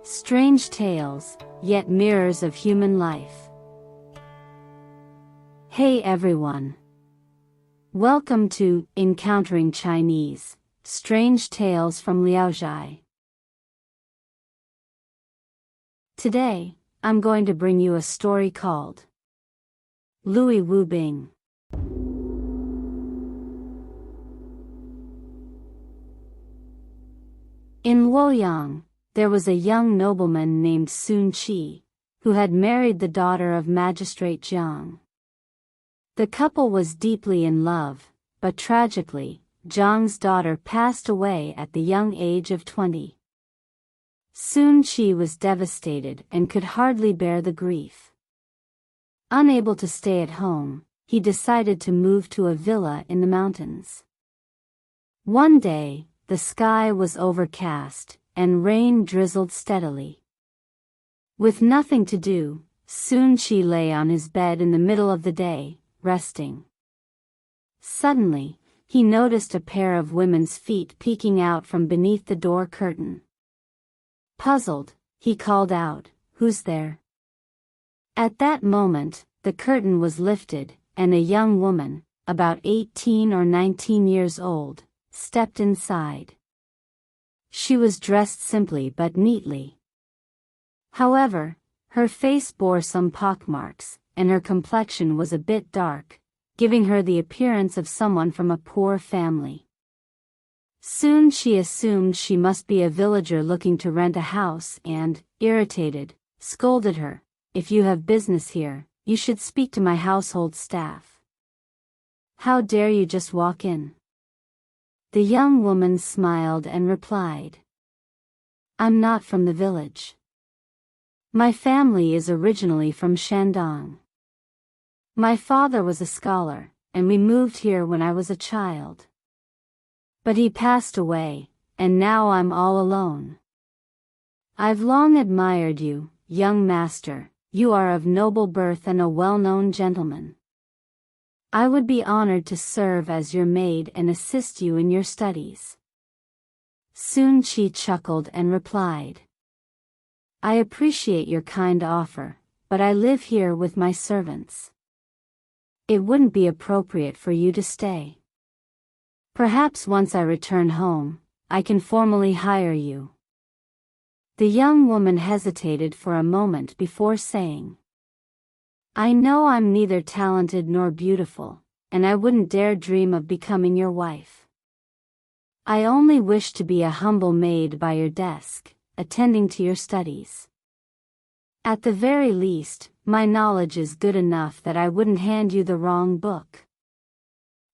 Strange tales, yet mirrors of human life. Hey everyone! Welcome to Encountering Chinese, Strange Tales from Liao Zhai. Today, I'm going to bring you a story called Louis Wubing. In Luoyang, there was a young nobleman named Sun Qi, who had married the daughter of Magistrate Zhang. The couple was deeply in love, but tragically, Zhang's daughter passed away at the young age of 20. Sun Qi was devastated and could hardly bear the grief. Unable to stay at home, he decided to move to a villa in the mountains. One day, the sky was overcast, and rain drizzled steadily. With nothing to do, Sun Qi lay on his bed in the middle of the day, resting. Suddenly, he noticed a pair of women's feet peeking out from beneath the door curtain. Puzzled, he called out, "Who's there?" At that moment, the curtain was lifted, and a young woman, about 18 or 19 years old, stepped inside. She was dressed simply but neatly. However, her face bore some pockmarks, and her complexion was a bit dark, giving her the appearance of someone from a poor family. Soon she assumed she must be a villager looking to rent a house and, irritated, scolded her, "If you have business here, you should speak to my household staff. How dare you just walk in?" The young woman smiled and replied, "I'm not from the village. My family is originally from Shandong. My father was a scholar, and we moved here when I was a child. But he passed away, and now I'm all alone. I've long admired you, young master. You are of noble birth and a well-known gentleman. I would be honored to serve as your maid and assist you in your studies." Sun Qi chuckled and replied, "I appreciate your kind offer, but I live here with my servants. It wouldn't be appropriate for you to stay. Perhaps once I return home, I can formally hire you." The young woman hesitated for a moment before saying, "I know I'm neither talented nor beautiful, and I wouldn't dare dream of becoming your wife. I only wish to be a humble maid by your desk, attending to your studies. At the very least, my knowledge is good enough that I wouldn't hand you the wrong book."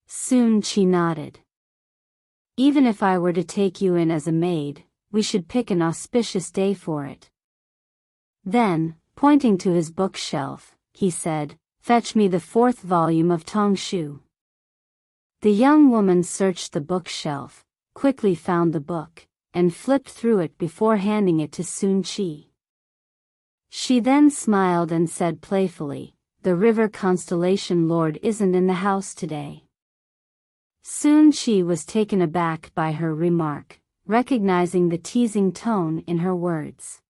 Sun Qi nodded. "Even if I were to take you in as a maid, we should pick an auspicious day for it." Then, pointing to his bookshelf, he said, "Fetch me the 4th volume of Tongshu." The young woman searched the bookshelf, quickly found the book, and flipped through it before handing it to Sun Qi. She then smiled and said playfully, "The river constellation lord isn't in the house today." Sun Qi was taken aback by her remark, recognizing the teasing tone in her words.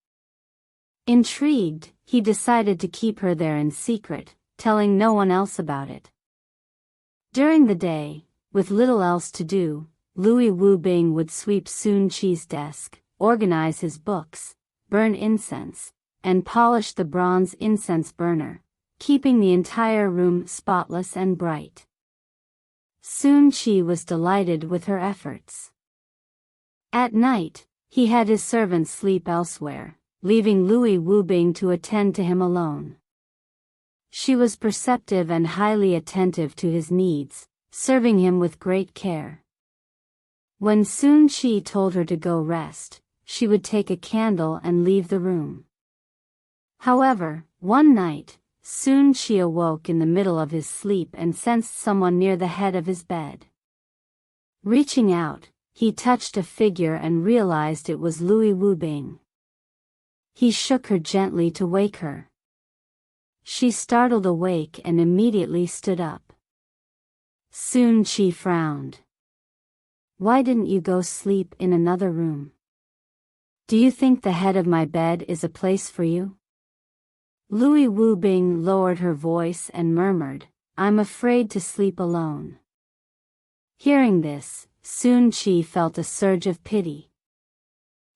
Intrigued, he decided to keep her there in secret, telling no one else about it. During the day, with little else to do, Louis Wubing would sweep Sun Qi's desk, organize his books, burn incense, and polish the bronze incense burner, keeping the entire room spotless and bright. Sun Qi was delighted with her efforts. At night, he had his servants sleep elsewhere, leaving Louis Wubing to attend to him alone. She was perceptive and highly attentive to his needs, serving him with great care. When Sun Qi told her to go rest, she would take a candle and leave the room. However, one night, Sun Qi awoke in the middle of his sleep and sensed someone near the head of his bed. Reaching out, he touched a figure and realized it was Louis Wubing. He shook her gently to wake her. She startled awake and immediately stood up. Sun Qi frowned. "Why didn't you go sleep in another room?" Do you think the head of my bed is a place for you? Louis Wubing lowered her voice and murmured, I'm afraid to sleep alone. Hearing this, Sun Qi felt a surge of pity.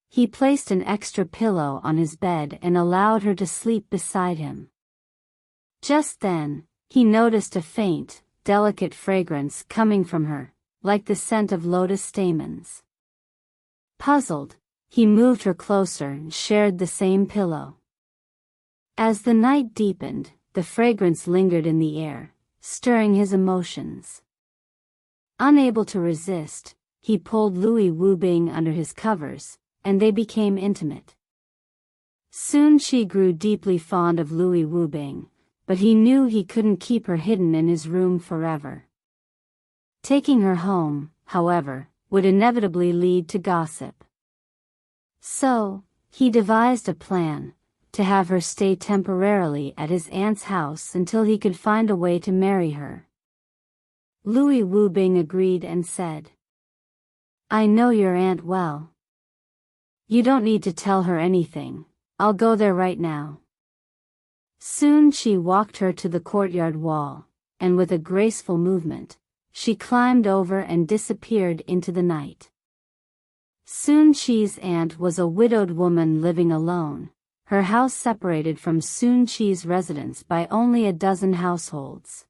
He placed an extra pillow on his bed and allowed her to sleep beside him. Just then, he noticed a faint, delicate fragrance coming from her, like the scent of lotus stamens. Puzzled, he moved her closer and shared the same pillow. As the night deepened, the fragrance lingered in the air, stirring his emotions. Unable to resist, he pulled Louis Wubing under his covers, and they became intimate. Soon she grew deeply fond of Louis Wubing, but he knew he couldn't keep her hidden in his room forever. Taking her home, however, would inevitably lead to gossip. So, he devised a plan, to have her stay temporarily at his aunt's house until he could find a way to marry her. Louis Wubing agreed and said, I know your aunt well. You don't need to tell her anything, I'll go there right now. Soon she walked her to the courtyard wall, and with a graceful movement, she climbed over and disappeared into the night. Sun Qi's aunt was a widowed woman living alone, her house separated from Sun Qi's residence by only a dozen households.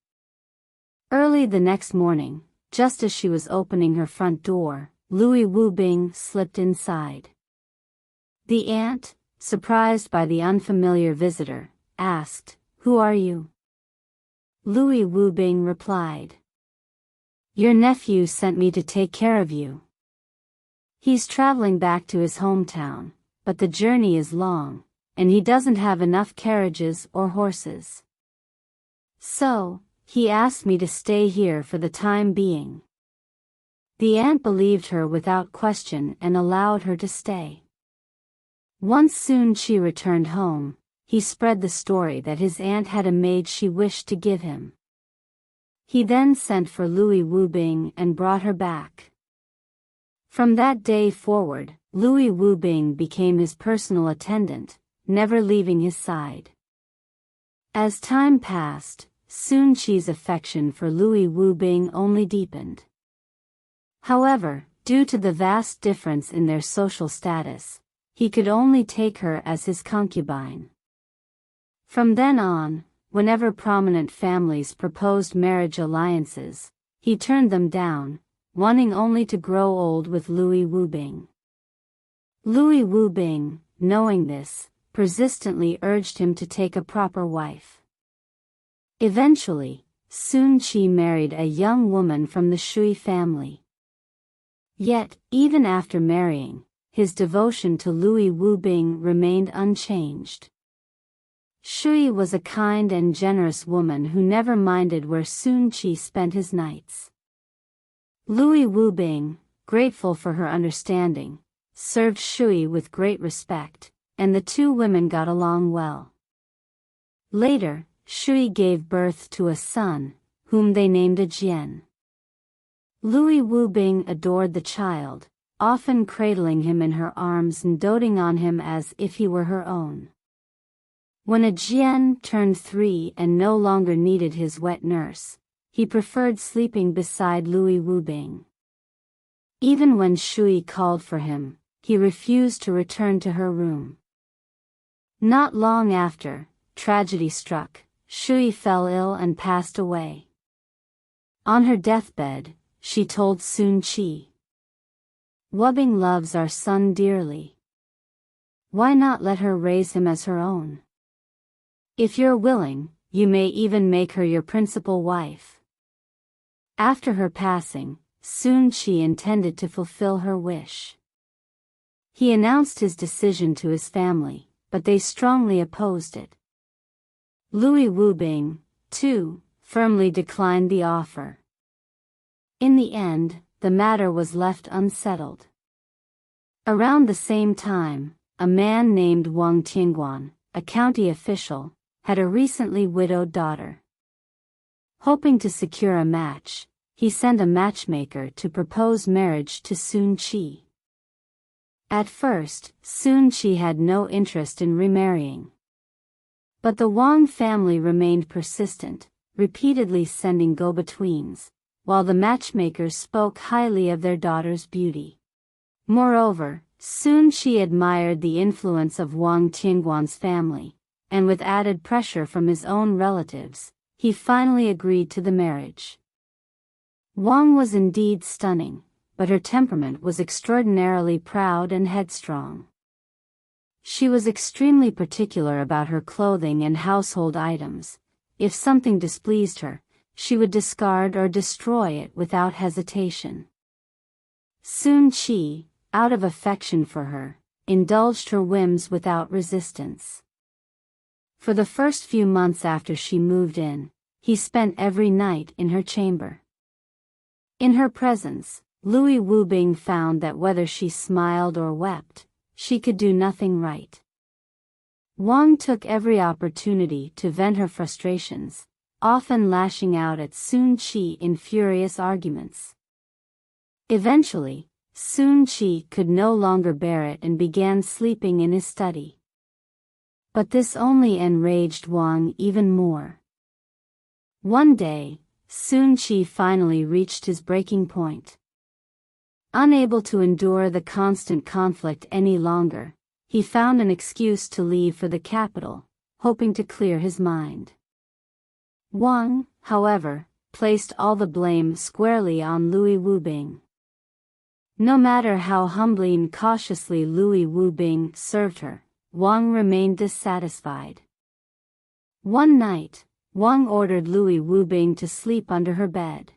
Early the next morning, just as she was opening her front door, Louis Wubing slipped inside. The aunt, surprised by the unfamiliar visitor, asked, Who are you? Louis Wubing replied, Your nephew sent me to take care of you. He's traveling back to his hometown, but the journey is long, and he doesn't have enough carriages or horses. So, he asked me to stay here for the time being. The aunt believed her without question and allowed her to stay. Once Sun Qi returned home, he spread the story that his aunt had a maid she wished to give him. He then sent for Louis Wubing and brought her back. From that day forward, Louis Wubing became his personal attendant, never leaving his side. As time passed, Sun Qi's affection for Louis Wubing only deepened. However, due to the vast difference in their social status, he could only take her as his concubine. From then on, whenever prominent families proposed marriage alliances, he turned them down, wanting only to grow old with Louis Wubing. Louis Wubing, knowing this, persistently urged him to take a proper wife. Eventually, Sun Qi married a young woman from the Shui family. Yet, even after marrying, his devotion to Louis Wubing remained unchanged. Shui was a kind and generous woman who never minded where Sun Qi spent his nights. Louis Wubing, grateful for her understanding, served Shui with great respect, and the two women got along well. Later, Shui gave birth to a son, whom they named Jian. Louis Wubing adored the child, often cradling him in her arms and doting on him as if he were her own. When Jian turned 3 and no longer needed his wet nurse, he preferred sleeping beside Louis Wubing. Even when Shui called for him, he refused to return to her room. Not long after, tragedy struck. Shui fell ill and passed away. On her deathbed, she told Sun Qi, Wubing loves our son dearly. Why not let her raise him as her own? If you're willing, you may even make her your principal wife. After her passing, Sun Qi intended to fulfill her wish. He announced his decision to his family, but they strongly opposed it. Louis Wubing, too, firmly declined the offer. In the end, the matter was left unsettled. Around the same time, a man named Wang Tingguan, a county official, had a recently widowed daughter. Hoping to secure a match, he sent a matchmaker to propose marriage to Sun Qi. At first, Sun Qi had no interest in remarrying. But the Wang family remained persistent, repeatedly sending go-betweens, while the matchmakers spoke highly of their daughter's beauty. Moreover, Sun Qi admired the influence of Wang Tingguan's family, and with added pressure from his own relatives, he finally agreed to the marriage. Wang was indeed stunning, but her temperament was extraordinarily proud and headstrong. She was extremely particular about her clothing and household items. If something displeased her, she would discard or destroy it without hesitation. Sun Qi, out of affection for her, indulged her whims without resistance. For the first few months after she moved in, he spent every night in her chamber. In her presence, Louis Wubing found that whether she smiled or wept, she could do nothing right. Wang took every opportunity to vent her frustrations, often lashing out at Sun Qi in furious arguments. Eventually, Sun Qi could no longer bear it and began sleeping in his study. But this only enraged Wang even more. One day, Sun Qi finally reached his breaking point. Unable to endure the constant conflict any longer, he found an excuse to leave for the capital, hoping to clear his mind. Wang, however, placed all the blame squarely on Louis Wubing. No matter how humbly and cautiously Louis Wubing served her, Wang remained dissatisfied. One night, Wang ordered Louis Wubing to sleep under her bed.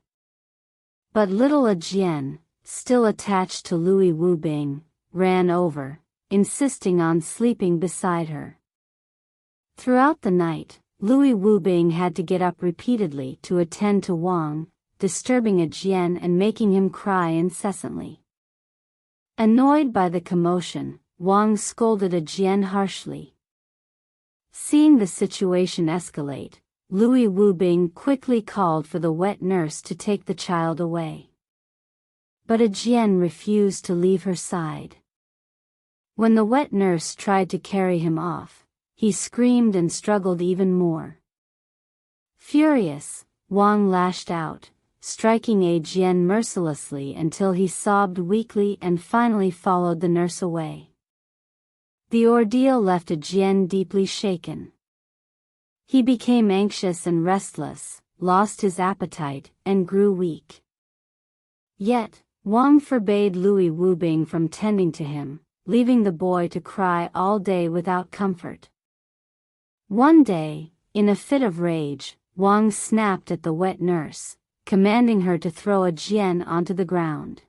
But little Jian, still attached to Louis Wubing, ran over, insisting on sleeping beside her. Throughout the night, Louis Wubing had to get up repeatedly to attend to Wang, disturbing Jian and making him cry incessantly. Annoyed by the commotion, Wang scolded Jian harshly. Seeing the situation escalate, Louis Wubing quickly called for the wet nurse to take the child away. But Jian refused to leave her side. When the wet nurse tried to carry him off, he screamed and struggled even more. Furious, Wang lashed out, striking Jian mercilessly until he sobbed weakly and finally followed the nurse away. The ordeal left Jian deeply shaken. He became anxious and restless, lost his appetite, and grew weak. Yet, Wang forbade Louis Wubing from tending to him, leaving the boy to cry all day without comfort. One day, in a fit of rage, Wang snapped at the wet nurse, commanding her to throw Jian onto the ground.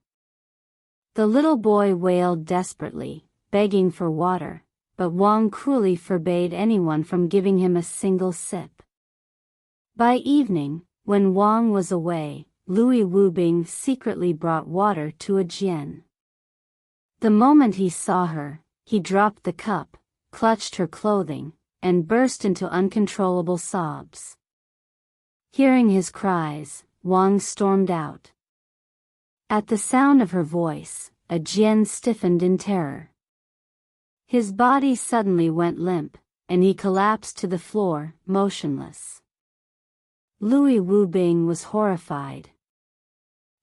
The little boy wailed desperately, begging for water, but Wang cruelly forbade anyone from giving him a single sip. By evening, when Wang was away, Louis Wubing secretly brought water to Jian. The moment he saw her, he dropped the cup, clutched her clothing, and burst into uncontrollable sobs. Hearing his cries, Wang stormed out. At the sound of her voice, Jian stiffened in terror. His body suddenly went limp, and he collapsed to the floor, motionless. Louis Wubing was horrified.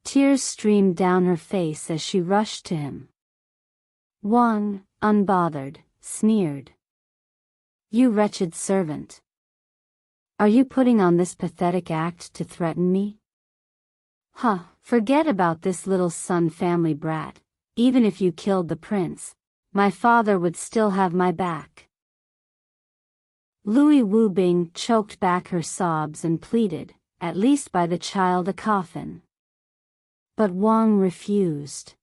Tears streamed down her face as she rushed to him. Wang, unbothered, sneered. "You wretched servant! Are you putting on this pathetic act to threaten me? Forget about this little Sun family brat. Even if you killed the prince, my father would still have my back." Louis Wubing choked back her sobs and pleaded, "At least buy the child a coffin." But Wang refused.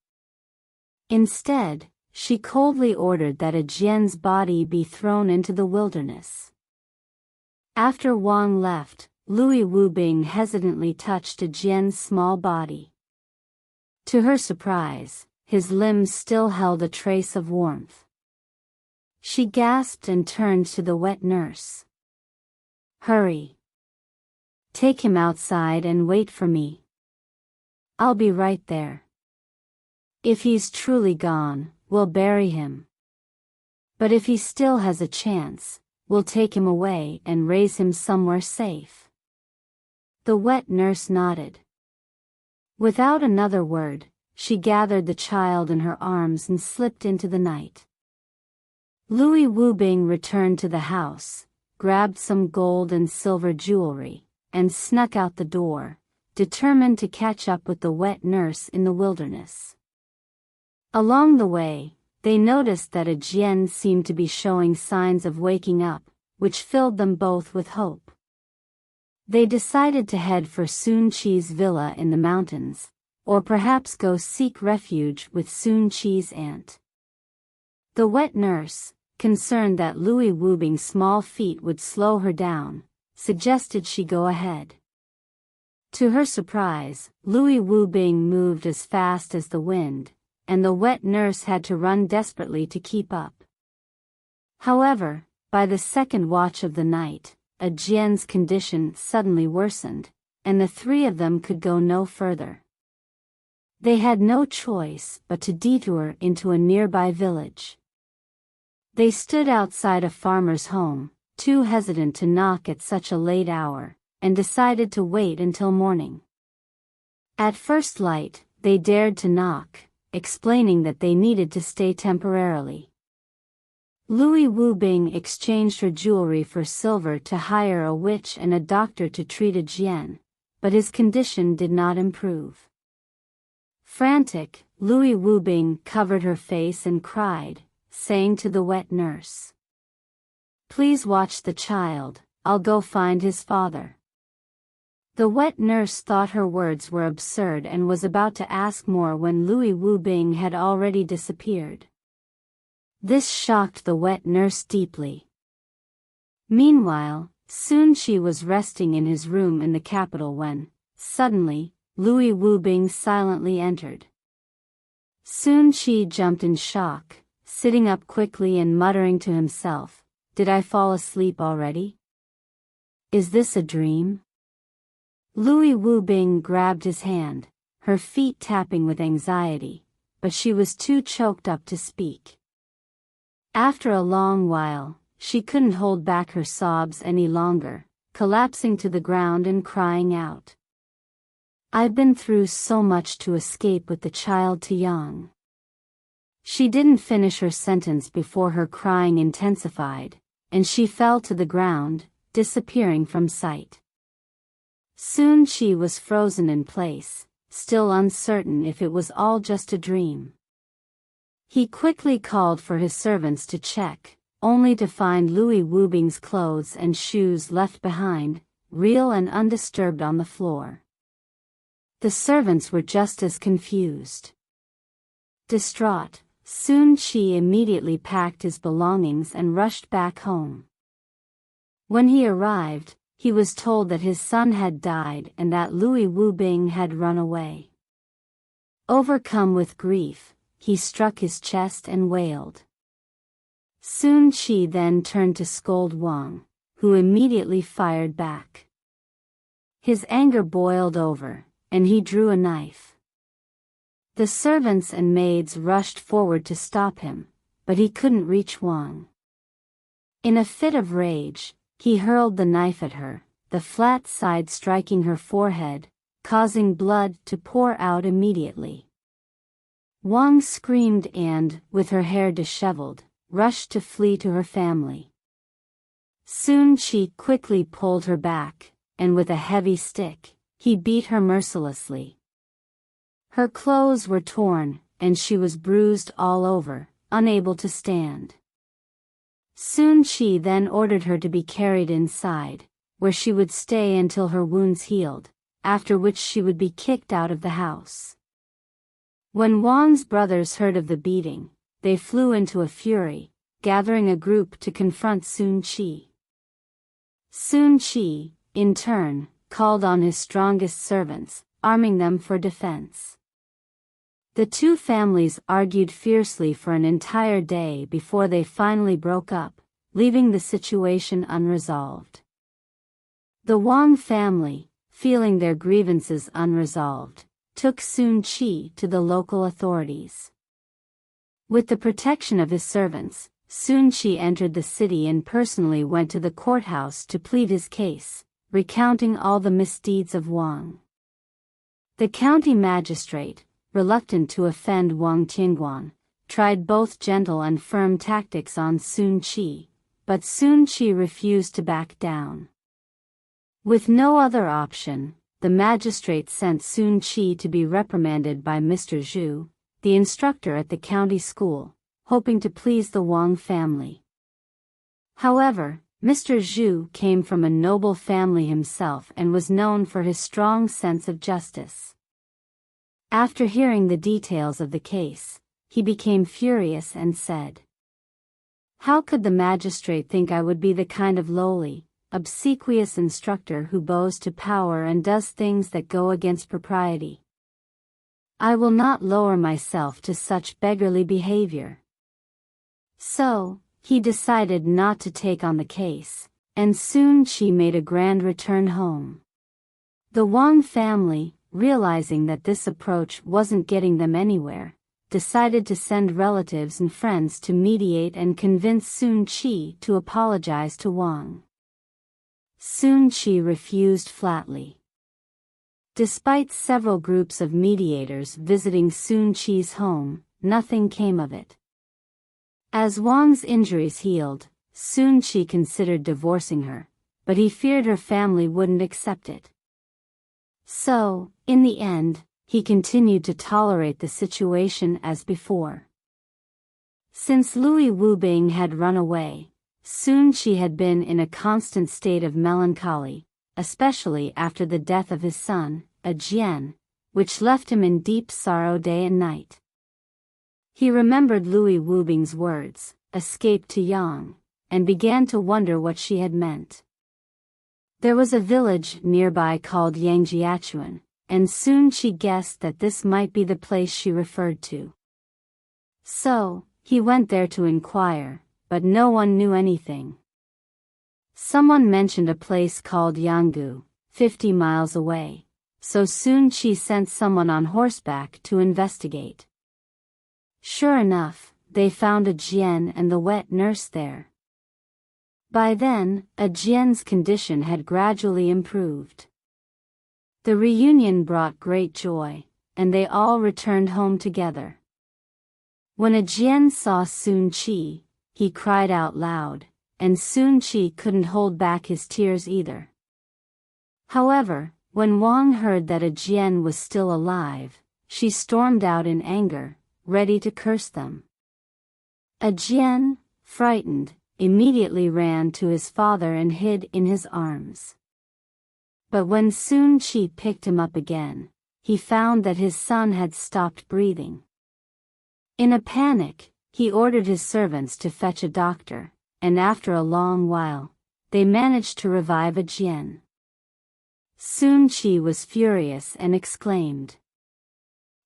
Instead, she coldly ordered that Jian's body be thrown into the wilderness. After Wang left, Louis Wubing hesitantly touched Jian's small body. To her surprise, his limbs still held a trace of warmth. She gasped and turned to the wet nurse. "Hurry. Take him outside and wait for me. I'll be right there." "If he's truly gone, we'll bury him. But if he still has a chance, we'll take him away and raise him somewhere safe." The wet nurse nodded. Without another word, she gathered the child in her arms and slipped into the night. Louis Wubing returned to the house, grabbed some gold and silver jewelry, and snuck out the door, determined to catch up with the wet nurse in the wilderness. Along the way, they noticed that a Jian seemed to be showing signs of waking up, which filled them both with hope. They decided to head for Sun Qi's villa in the mountains, or perhaps go seek refuge with Sun Qi's aunt. The wet nurse, concerned that Louis Wubing's small feet would slow her down, suggested she go ahead. To her surprise, Louis Wubing moved as fast as the wind, and the wet nurse had to run desperately to keep up. However, by the second watch of the night, a Jian's condition suddenly worsened, and the three of them could go no further. They had no choice but to detour into a nearby village. They stood outside a farmer's home, too hesitant to knock at such a late hour, and decided to wait until morning. At first light, they dared to knock, explaining that they needed to stay temporarily. Louis Wubing exchanged her jewelry for silver to hire a witch and a doctor to treat a Jian, but his condition did not improve. Frantic, Louis Wubing covered her face and cried, saying to the wet nurse, "Please watch the child, I'll go find his father." The wet nurse thought her words were absurd and was about to ask more when Louis Wubing had already disappeared. This shocked the wet nurse deeply. Meanwhile, Sun Qi was resting in his room in the capital when, suddenly, Louis Wubing silently entered. Sun Qi jumped in shock, sitting up quickly and muttering to himself, "Did I fall asleep already? Is this a dream?" Louis Wubing grabbed his hand, her feet tapping with anxiety, but she was too choked up to speak. After a long while, she couldn't hold back her sobs any longer, collapsing to the ground and crying out, "I've been through so much to escape with the child too young." She didn't finish her sentence before her crying intensified, and she fell to the ground, disappearing from sight. Sun Qi was frozen in place, still uncertain if it was all just a dream. He quickly called for his servants to check, only to find Louis Wubing's clothes and shoes left behind, real and undisturbed on the floor. The servants were just as confused. Distraught, Sun Qi immediately packed his belongings and rushed back home. When he arrived, he was told that his son had died and that Louis Wubing had run away. Overcome with grief, he struck his chest and wailed. Sun Qi then turned to scold Wang, who immediately fired back. His anger boiled over, and he drew a knife. The servants and maids rushed forward to stop him, but he couldn't reach Wang. In a fit of rage, he hurled the knife at her, the flat side striking her forehead, causing blood to pour out immediately. Wang screamed and, with her hair disheveled, rushed to flee to her family. Sun Qi quickly pulled her back, and with a heavy stick, he beat her mercilessly. Her clothes were torn, and she was bruised all over, unable to stand. Sun Qi then ordered her to be carried inside, where she would stay until her wounds healed, after which she would be kicked out of the house. When Wang's brothers heard of the beating, they flew into a fury, gathering a group to confront Sun Qi. Sun Qi, in turn, called on his strongest servants, arming them for defense. The two families argued fiercely for an entire day before they finally broke up, leaving the situation unresolved. The Wang family, feeling their grievances unresolved, took Sun Qi to the local authorities. With the protection of his servants, Sun Qi entered the city and personally went to the courthouse to plead his case, recounting all the misdeeds of Wang. The county magistrate, reluctant to offend Wang Qingguan, tried both gentle and firm tactics on Sun Qi, but Sun Qi refused to back down. With no other option, the magistrate sent Sun Qi to be reprimanded by Mr. Zhu, the instructor at the county school, hoping to please the Wang family. However, Mr. Zhu came from a noble family himself and was known for his strong sense of justice. After hearing the details of the case, he became furious and said, "How could the magistrate think I would be the kind of lowly, obsequious instructor who bows to power and does things that go against propriety? I will not lower myself to such beggarly behavior." So, he decided not to take on the case, and Sun Qi made a grand return home. The Wang family, realizing that this approach wasn't getting them anywhere, decided to send relatives and friends to mediate and convince Sun Qi to apologize to Wang. Sun Qi refused flatly. Despite several groups of mediators visiting Sun Qi's home, nothing came of it. As Wang's injuries healed, Sun Qi considered divorcing her, but he feared her family wouldn't accept it. So, in the end, he continued to tolerate the situation as before. Since Louis Wubing had run away, Sun Qi had been in a constant state of melancholy, especially after the death of his son, a Jian, which left him in deep sorrow day and night. He remembered Louis Wubing's words, "escape to Yang," and began to wonder what she had meant. There was a village nearby called Yangjiachuan, and Sun Qi guessed that this might be the place she referred to. So, he went there to inquire, but no one knew anything. Someone mentioned a place called Yanggu, 50 miles away, so Sun Qi sent someone on horseback to investigate. Sure enough, they found a Jian and the wet nurse there. By then, a Jian's condition had gradually improved. The reunion brought great joy, and they all returned home together. When a Jian saw Sun Qi, he cried out loud, and Sun Qi couldn't hold back his tears either. However, when Wang heard that a Jian was still alive, she stormed out in anger, ready to curse them. A Jian, frightened, immediately ran to his father and hid in his arms. But when Sun Qi picked him up again, he found that his son had stopped breathing. In a panic, he ordered his servants to fetch a doctor, and after a long while, they managed to revive a Jian. Sun Qi was furious and exclaimed,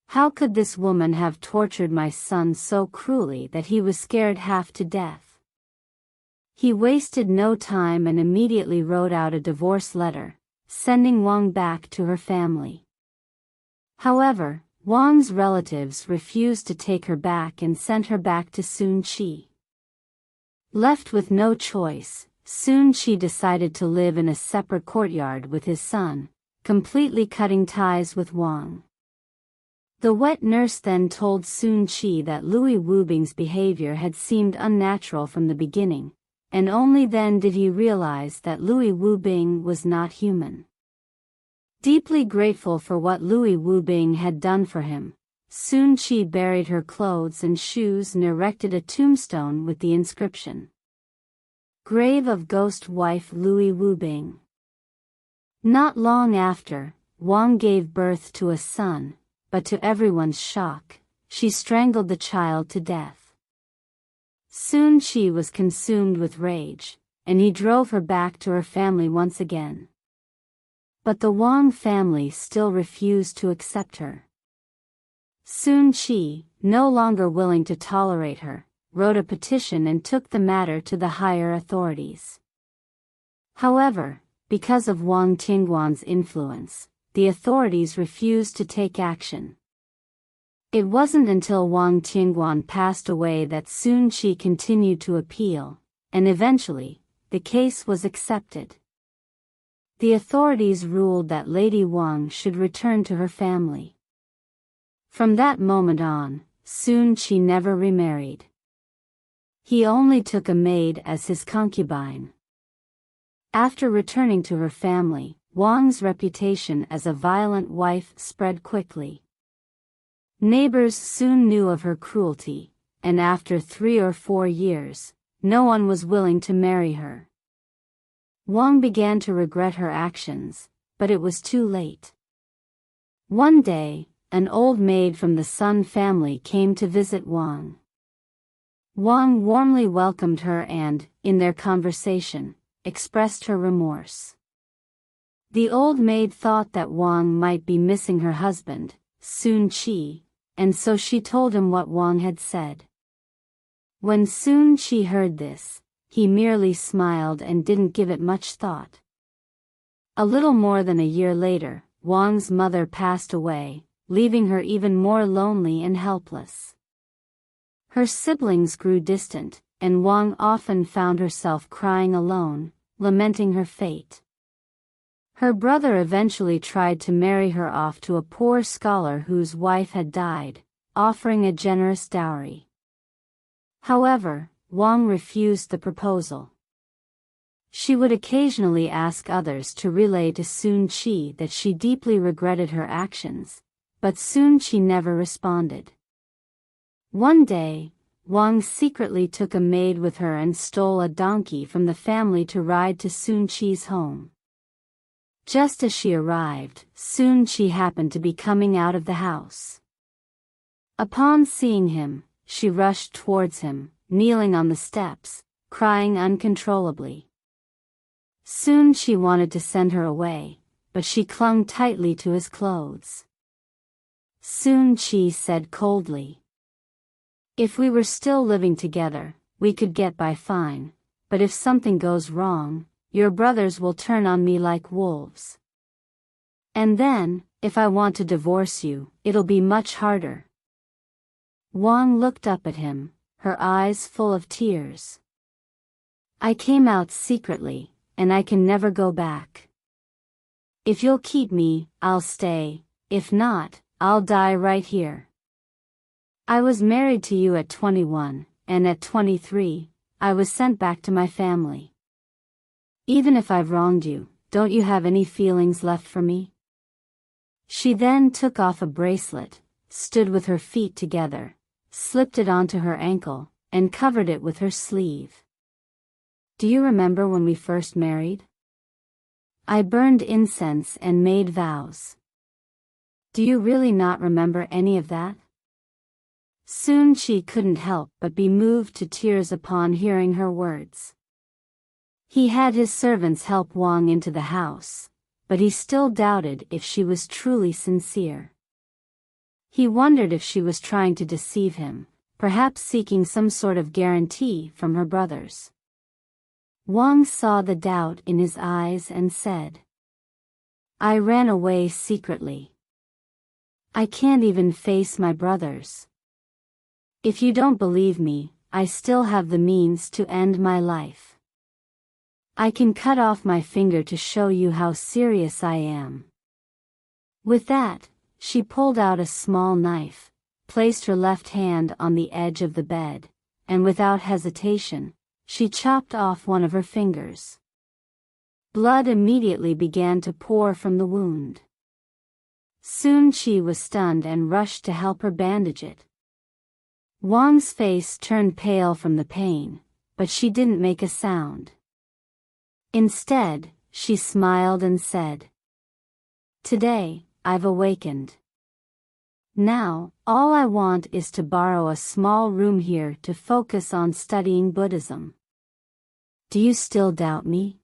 "How could this woman have tortured my son so cruelly that he was scared half to death?" He wasted no time and immediately wrote out a divorce letter, sending Wang back to her family. However, Wang's relatives refused to take her back and sent her back to Sun Qi. Left with no choice, Sun Qi decided to live in a separate courtyard with his son, completely cutting ties with Wang. The wet nurse then told Sun Qi that Louis Wubing's behavior had seemed unnatural from the beginning, and only then did he realize that Louis Wubing was not human. Deeply grateful for what Louis Wubing had done for him, Sun Qi buried her clothes and shoes and erected a tombstone with the inscription, "Grave of Ghost Wife Louis Wubing." Not long after, Wang gave birth to a son, but to everyone's shock, she strangled the child to death. Sun Qi was consumed with rage, and he drove her back to her family once again. But the Wang family still refused to accept her. Sun Qi, no longer willing to tolerate her, wrote a petition and took the matter to the higher authorities. However, because of Wang Qingguan's influence, the authorities refused to take action. It wasn't until Wang Tianguan passed away that Sun Qi continued to appeal, and eventually, the case was accepted. The authorities ruled that Lady Wang should return to her family. From that moment on, Sun Qi never remarried. He only took a maid as his concubine. After returning to her family, Wang's reputation as a violent wife spread quickly. Neighbors soon knew of her cruelty, and after 3 or 4 years, no one was willing to marry her. Wang began to regret her actions, but it was too late. One day, an old maid from the Sun family came to visit Wang. Wang warmly welcomed her and, in their conversation, expressed her remorse. The old maid thought that Wang might be missing her husband, Sun Qi, and so she told him what Wang had said. When Sun Qi heard this, he merely smiled and didn't give it much thought. A little more than a year later, Wang's mother passed away, leaving her even more lonely and helpless. Her siblings grew distant, and Wang often found herself crying alone, lamenting her fate. Her brother eventually tried to marry her off to a poor scholar whose wife had died, offering a generous dowry. However, Wang refused the proposal. She would occasionally ask others to relay to Sun Qi that she deeply regretted her actions, but Sun Qi never responded. One day, Wang secretly took a maid with her and stole a donkey from the family to ride to Sun Qi's home. Just as she arrived, Sun Qi happened to be coming out of the house. Upon seeing him, she rushed towards him, kneeling on the steps, crying uncontrollably. Sun Qi wanted to send her away, but she clung tightly to his clothes. Sun Qi said coldly, "If we were still living together, we could get by fine, but if something goes wrong, your brothers will turn on me like wolves. And then, if I want to divorce you, it'll be much harder." Wang looked up at him, her eyes full of tears. "I came out secretly, and I can never go back. If you'll keep me, I'll stay, if not, I'll die right here. I was married to you at 21, and at 23, I was sent back to my family. Even if I've wronged you, don't you have any feelings left for me?" She then took off a bracelet, stood with her feet together, slipped it onto her ankle, and covered it with her sleeve. "Do you remember when we first married? I burned incense and made vows. Do you really not remember any of that?" Sun Qi couldn't help but be moved to tears upon hearing her words. He had his servants help Wang into the house, but he still doubted if she was truly sincere. He wondered if she was trying to deceive him, perhaps seeking some sort of guarantee from her brothers. Wang saw the doubt in his eyes and said, "I ran away secretly. I can't even face my brothers. If you don't believe me, I still have the means to end my life. I can cut off my finger to show you how serious I am." With that, she pulled out a small knife, placed her left hand on the edge of the bed, and without hesitation, she chopped off one of her fingers. Blood immediately began to pour from the wound. Sun Qi was stunned and rushed to help her bandage it. Wang's face turned pale from the pain, but she didn't make a sound. Instead, she smiled and said, "Today, I've awakened. Now, all I want is to borrow a small room here to focus on studying Buddhism. Do you still doubt me?"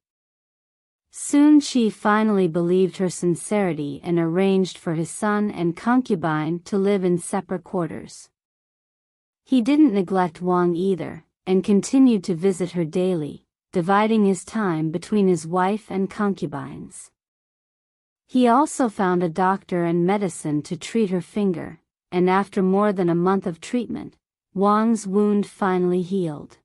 Sun Qi finally believed her sincerity and arranged for his son and concubine to live in separate quarters. He didn't neglect Wang either, and continued to visit her daily, dividing his time between his wife and concubines. He also found a doctor and medicine to treat her finger, and after more than a month of treatment, Wang's wound finally healed.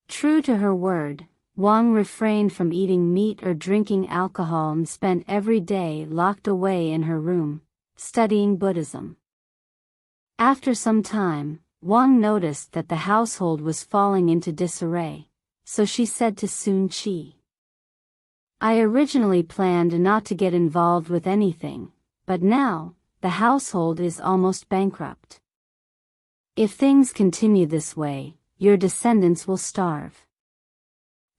True to her word, Wang refrained from eating meat or drinking alcohol and spent every day locked away in her room, studying Buddhism. After some time, Wang noticed that the household was falling into disarray, so she said to Sun Qi, "I originally planned not to get involved with anything, but now, the household is almost bankrupt. If things continue this way, your descendants will starve.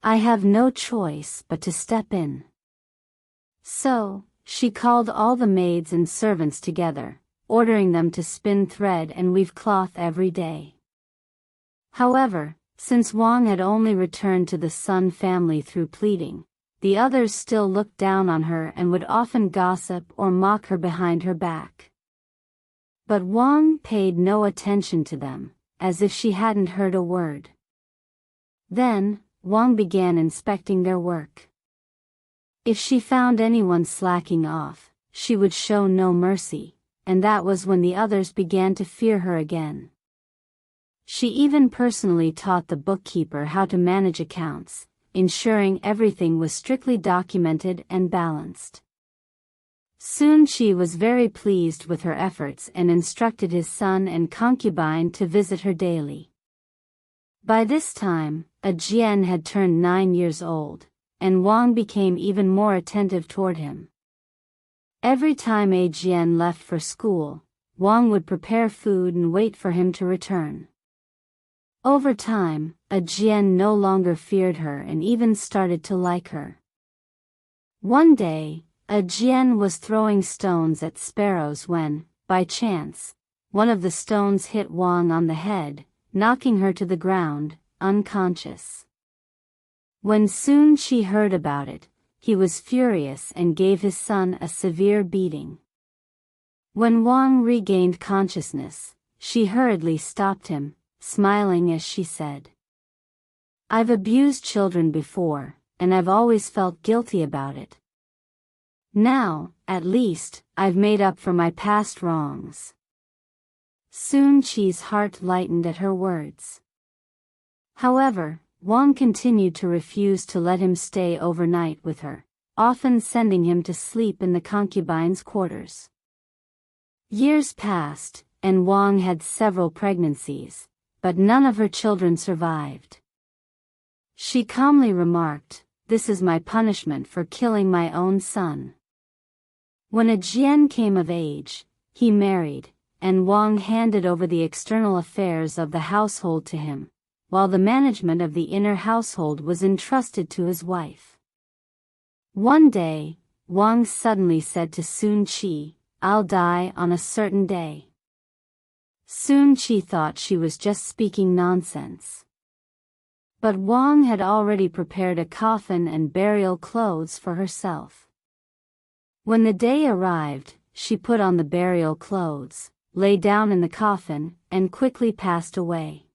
I have no choice but to step in." So, she called all the maids and servants together, ordering them to spin thread and weave cloth every day. However, since Wang had only returned to the Sun family through pleading, the others still looked down on her and would often gossip or mock her behind her back. But Wang paid no attention to them, as if she hadn't heard a word. Then, Wang began inspecting their work. If she found anyone slacking off, she would show no mercy, and that was when the others began to fear her again. She even personally taught the bookkeeper how to manage accounts, ensuring everything was strictly documented and balanced. Sun Qi was very pleased with her efforts and instructed his son and concubine to visit her daily. By this time, Jian had turned 9 years old, and Wang became even more attentive toward him. Every time Jian left for school, Wang would prepare food and wait for him to return. Over time, Jian no longer feared her and even started to like her. One day, Jian was throwing stones at sparrows when, by chance, one of the stones hit Wang on the head, knocking her to the ground, unconscious. When Sun Qi heard about it, he was furious and gave his son a severe beating. When Wang regained consciousness, she hurriedly stopped him, smiling as she said, "I've abused children before, and I've always felt guilty about it. Now, at least, I've made up for my past wrongs." Sun Qi's heart lightened at her words. However, Wang continued to refuse to let him stay overnight with her, often sending him to sleep in the concubine's quarters. Years passed, and Wang had several pregnancies, but none of her children survived. She calmly remarked, "This is my punishment for killing my own son." When Jian came of age, he married, and Wang handed over the external affairs of the household to him, while the management of the inner household was entrusted to his wife. One day, Wang suddenly said to Sun Qi, "I'll die on a certain day." Sun Qi thought she was just speaking nonsense. But Wang had already prepared a coffin and burial clothes for herself. When the day arrived, she put on the burial clothes, lay down in the coffin, and quickly passed away.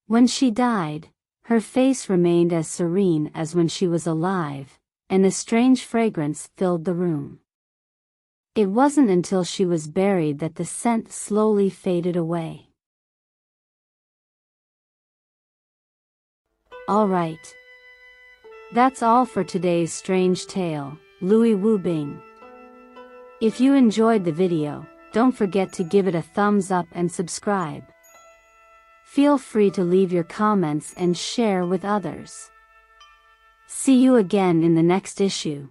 When she died, her face remained as serene as when she was alive, and a strange fragrance filled the room. It wasn't until she was buried that the scent slowly faded away. Alright. That's all for today's strange tale, Louis Wubing. If you enjoyed the video, don't forget to give it a thumbs up and subscribe. Feel free to leave your comments and share with others. See you again in the next issue.